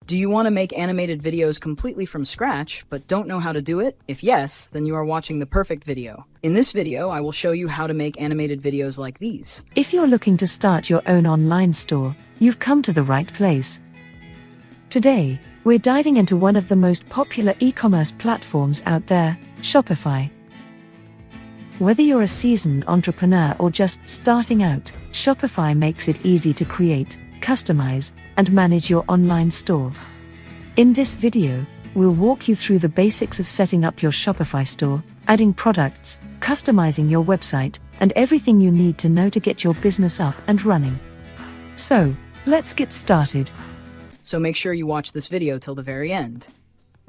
Do you want to make animated videos completely from scratch, but don't know how to do it? If yes, then you are watching the perfect video. In this video, I will show you how to make animated videos like these. If you're looking to start your own online store, you've come to the right place. Today, we're diving into one of the most popular e-commerce platforms out there, Shopify. Whether you're a seasoned entrepreneur or just starting out, Shopify makes it easy to create, customize, and manage your online store. In this video, we'll walk you through the basics of setting up your Shopify store, adding products, customizing your website, and everything you need to know to get your business up and running. So, let's get started. So make sure you watch this video till the very end.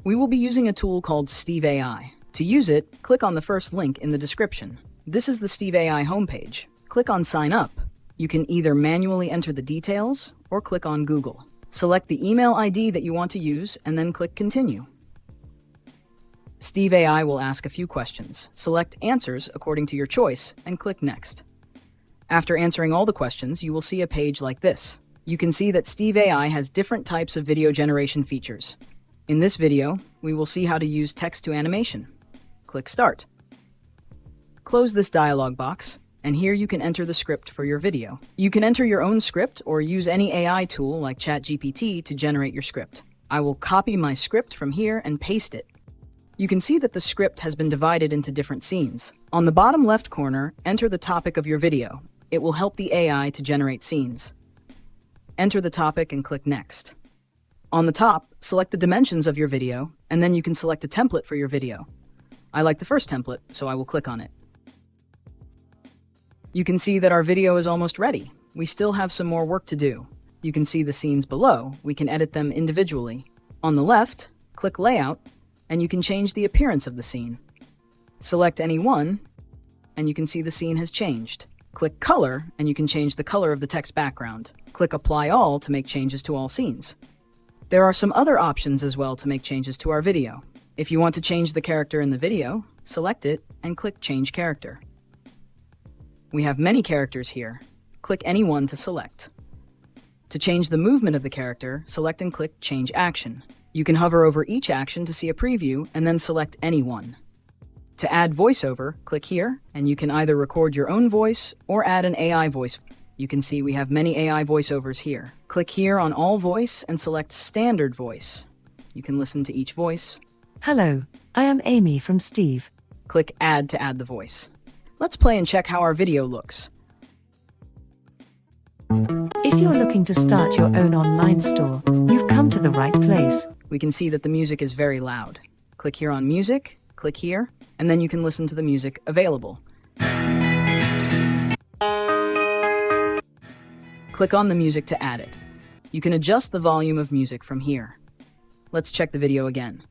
We will be using a tool called Steve AI. To use it, click on the first link in the description. This is the Steve AI homepage. Click on Sign Up. You can either manually enter the details or click on Google. Select the email ID that you want to use and then click Continue. Steve AI will ask a few questions. Select Answers according to your choice and click Next. After answering all the questions, you will see a page like this. You can see that Steve AI has different types of video generation features. In this video, we will see how to use text to animation. Click Start. Close this dialog box, and here you can enter the script for your video. You can enter your own script or use any AI tool like ChatGPT to generate your script. I will copy my script from here and paste it. You can see that the script has been divided into different scenes. On the bottom left corner, enter the topic of your video. It will help the AI to generate scenes. Enter the topic and click Next. On the top, select the dimensions of your video, and then you can select a template for your video. I like the first template, so I will click on it. You can see that our video is almost ready. We still have some more work to do. You can see the scenes below. We can edit them individually. On the left, click Layout, and you can change the appearance of the scene. Select any one, and you can see the scene has changed. Click Color, and you can change the color of the text background. Click Apply All to make changes to all scenes. There are some other options as well to make changes to our video. If you want to change the character in the video, select it and click Change Character. We have many characters here. Click any one to select. To change the movement of the character, select and click Change Action. You can hover over each action to see a preview and then select any one. To add voiceover, click here, and you can either record your own voice or add an AI voice. You can see we have many AI voiceovers here. Click here on All Voice and select Standard Voice. You can listen to each voice. Hello, I am Amy from Steve. Click Add to add the voice. Let's play and check how our video looks. If you're looking to start your own online store, you've come to the right place. We can see that the music is very loud. Click here on Music, click here, and then you can listen to the music available. Click on the music to add it. You can adjust the volume of music from here. Let's check the video again.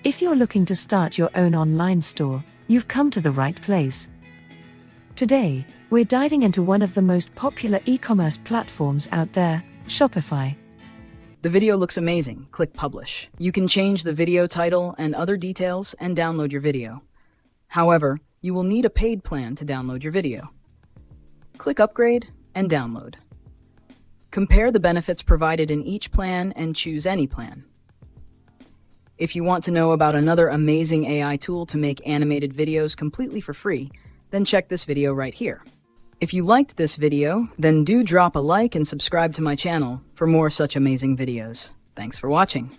If you're looking to start your own online store, you've come to the right place. Today, we're diving into one of the most popular e-commerce platforms out there, Shopify. The video looks amazing. Click Publish. You can change the video title and other details and download your video. However, you will need a paid plan to download your video. Click Upgrade and Download. Compare the benefits provided in each plan and choose any plan. If you want to know about another amazing AI tool to make animated videos completely for free, then check this video right here. If you liked this video, then do drop a like and subscribe to my channel for more such amazing videos. Thanks for watching.